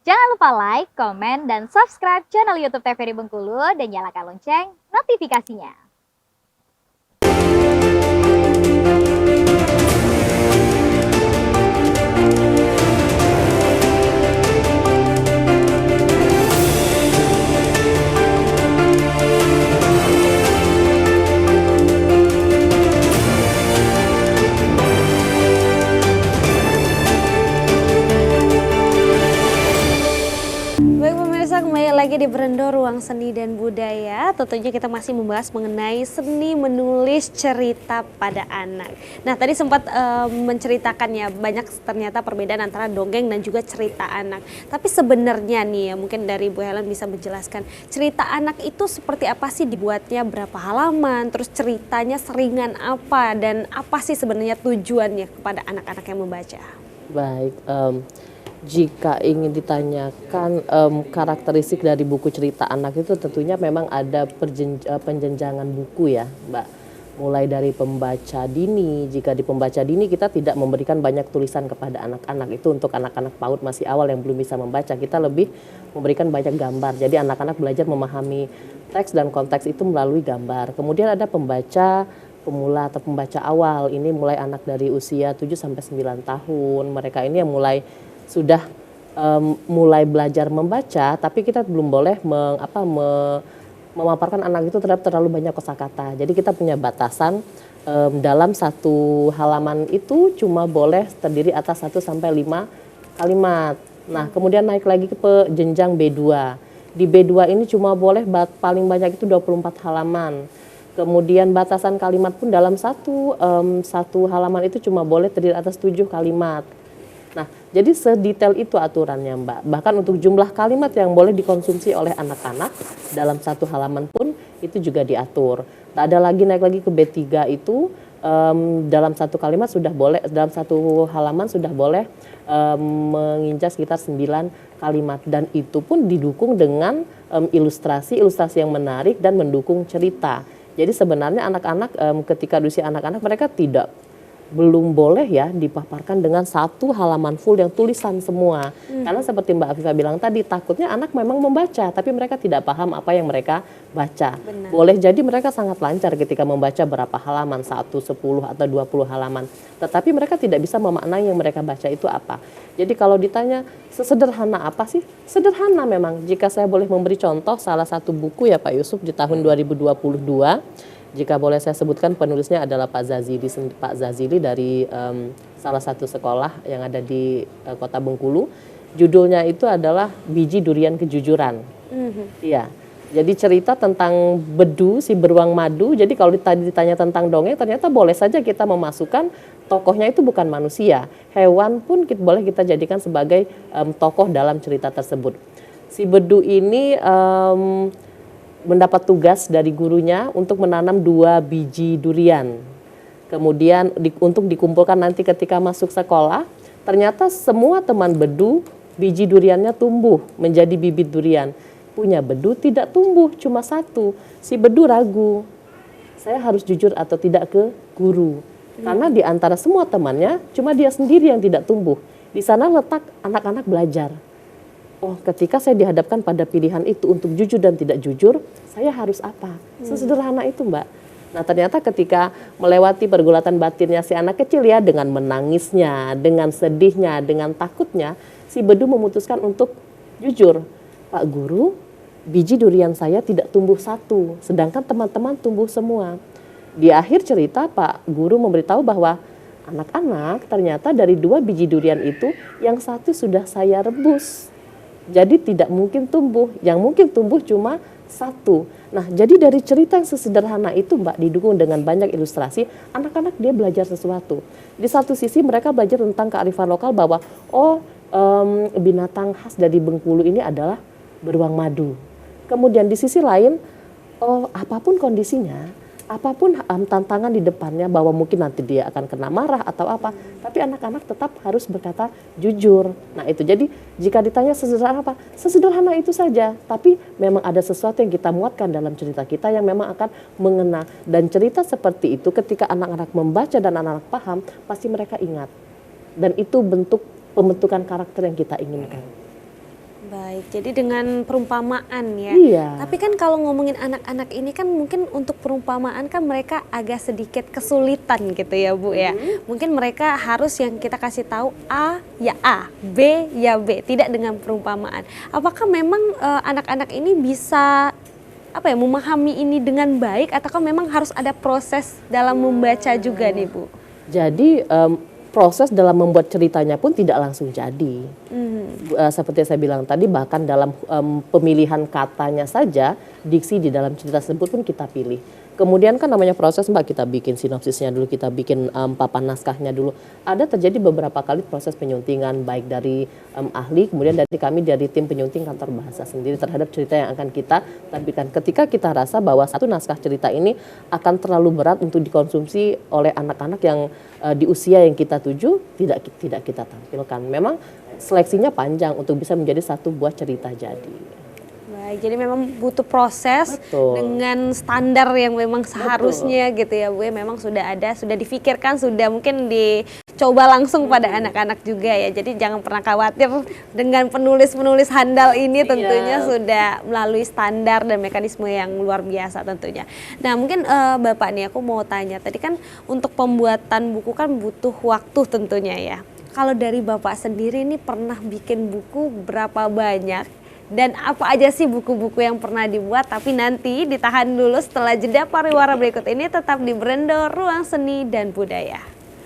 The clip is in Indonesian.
Jangan lupa like, komen, dan subscribe channel YouTube TVRI Bengkulu dan nyalakan lonceng notifikasinya. Baik pemirsa, kembali lagi di Berendo Ruang Seni dan Budaya. Tentunya kita masih membahas mengenai seni menulis cerita pada anak. Nah tadi sempat menceritakan ya, banyak ternyata perbedaan antara dongeng dan juga cerita anak. Tapi sebenarnya nih ya, mungkin dari Bu Helen bisa menjelaskan, cerita anak itu seperti apa sih, dibuatnya berapa halaman, terus ceritanya seringan apa, dan apa sih sebenarnya tujuannya kepada anak-anak yang membaca? Baik, jika ingin ditanyakan karakteristik dari buku cerita anak itu tentunya memang ada penjenjangan buku ya Mbak. Mulai dari pembaca dini, jika di pembaca dini kita tidak memberikan banyak tulisan kepada anak-anak, itu untuk anak-anak PAUD masih awal yang belum bisa membaca, kita lebih memberikan banyak gambar. Jadi anak-anak belajar memahami teks dan konteks itu melalui gambar. Kemudian ada pembaca pemula atau pembaca awal, ini mulai anak dari usia 7-9 tahun, mereka ini yang sudah mulai belajar membaca, tapi kita belum boleh memaparkan anak itu terlalu banyak kosakata. Jadi kita punya batasan dalam satu halaman itu cuma boleh terdiri atas 1-5 kalimat. Nah kemudian naik lagi ke jenjang B2. Di B2 ini cuma boleh paling banyak itu 24 halaman. Kemudian batasan kalimat pun dalam satu halaman itu cuma boleh terdiri atas 7 kalimat. Nah, jadi sedetail itu aturannya Mbak. Bahkan untuk jumlah kalimat yang boleh dikonsumsi oleh anak-anak dalam satu halaman pun itu juga diatur. Tak ada lagi, naik lagi ke B3 itu dalam satu kalimat sudah boleh, dalam satu halaman sudah boleh menginjak sekitar 9 kalimat. Dan itu pun didukung dengan ilustrasi yang menarik dan mendukung cerita. Jadi sebenarnya anak-anak ketika di usia anak-anak mereka belum boleh ya dipaparkan dengan satu halaman full yang tulisan semua. Karena seperti Mbak Afifah bilang tadi, takutnya anak memang membaca tapi mereka tidak paham apa yang mereka baca. Benar. Boleh jadi mereka sangat lancar ketika membaca berapa halaman, 1, 10 atau 20 halaman. Tetapi mereka tidak bisa memaknai yang mereka baca itu apa. Jadi kalau ditanya sesederhana apa sih? Sederhana memang. Jika saya boleh memberi contoh salah satu buku ya Pak Yusuf di tahun 2022, jika boleh saya sebutkan penulisnya adalah Pak Zazili dari salah satu sekolah yang ada di kota Bengkulu. Judulnya itu adalah Biji Durian Kejujuran. Iya. Jadi cerita tentang bedu, si beruang madu. Jadi kalau tadi ditanya tentang dongeng, ternyata boleh saja kita memasukkan tokohnya itu bukan manusia. Hewan pun boleh kita jadikan sebagai tokoh dalam cerita tersebut. Si bedu ini mendapat tugas dari gurunya untuk menanam 2 biji durian. Kemudian untuk dikumpulkan nanti ketika masuk sekolah, ternyata semua teman bedu biji duriannya tumbuh menjadi bibit durian. Punya bedu tidak tumbuh, cuma 1. Si bedu ragu, saya harus jujur atau tidak ke guru. Karena di antara semua temannya, cuma dia sendiri yang tidak tumbuh. Di sana letak anak-anak belajar. Oh, ketika saya dihadapkan pada pilihan itu untuk jujur dan tidak jujur, saya harus apa? Sesederhana itu Mbak. Nah ternyata ketika melewati pergulatan batinnya si anak kecil ya, dengan menangisnya, dengan sedihnya, dengan takutnya, si bedu memutuskan untuk jujur. Pak Guru, biji durian saya tidak tumbuh 1, sedangkan teman-teman tumbuh semua. Di akhir cerita Pak Guru memberitahu bahwa anak-anak ternyata dari 2 biji durian itu, yang 1 sudah saya rebus. Jadi tidak mungkin tumbuh, yang mungkin tumbuh cuma 1. Nah jadi dari cerita yang sesederhana itu Mbak, didukung dengan banyak ilustrasi, anak-anak dia belajar sesuatu. Di satu sisi mereka belajar tentang kearifan lokal bahwa binatang khas dari Bengkulu ini adalah beruang madu. Kemudian di sisi lain, apapun kondisinya, apapun tantangan di depannya, bahwa mungkin nanti dia akan kena marah atau apa, tapi anak-anak tetap harus berkata jujur. Nah itu, jadi jika ditanya sesederhana apa, sesederhana itu saja, tapi memang ada sesuatu yang kita muatkan dalam cerita kita yang memang akan mengena. Dan cerita seperti itu ketika anak-anak membaca dan anak-anak paham, pasti mereka ingat. Dan itu bentuk pembentukan karakter yang kita inginkan. Baik, jadi dengan perumpamaan ya. Iya. Tapi kan kalau ngomongin anak-anak ini kan mungkin untuk perumpamaan kan mereka agak sedikit kesulitan gitu ya Bu ya. Mungkin mereka harus yang kita kasih tahu A ya A, B ya B, tidak dengan perumpamaan. Apakah memang anak-anak ini bisa apa ya memahami ini dengan baik ataukah memang harus ada proses dalam membaca juga nih Bu? Jadi proses dalam membuat ceritanya pun tidak langsung jadi. Seperti saya bilang tadi, bahkan dalam pemilihan katanya saja, diksi di dalam cerita tersebut pun kita pilih. Kemudian kan namanya proses Mbak, kita bikin sinopsisnya dulu, kita bikin papan naskahnya dulu. Ada terjadi beberapa kali proses penyuntingan baik dari ahli, kemudian dari kami dari tim penyunting kantor bahasa sendiri terhadap cerita yang akan kita tampilkan. Ketika kita rasa bahwa satu naskah cerita ini akan terlalu berat untuk dikonsumsi oleh anak-anak yang di usia yang kita tuju, tidak kita tampilkan. Memang seleksinya panjang untuk bisa menjadi satu buah cerita jadi. Baik, jadi memang butuh proses Betul. dengan standar yang memang seharusnya gitu ya Bu ya. Memang sudah ada, sudah difikirkan, sudah mungkin dicoba langsung pada anak-anak juga ya. Jadi jangan pernah khawatir dengan penulis-penulis handal ini tentunya sudah melalui standar dan mekanisme yang luar biasa tentunya. Nah mungkin Bapak nih aku mau tanya, tadi kan untuk pembuatan buku kan butuh waktu tentunya ya. Kalau dari Bapak sendiri ini pernah bikin buku berapa banyak? Dan apa aja sih buku-buku yang pernah dibuat? Tapi nanti ditahan dulu setelah jeda pariwara berikut ini tetap di Brendo Ruang Seni dan Budaya.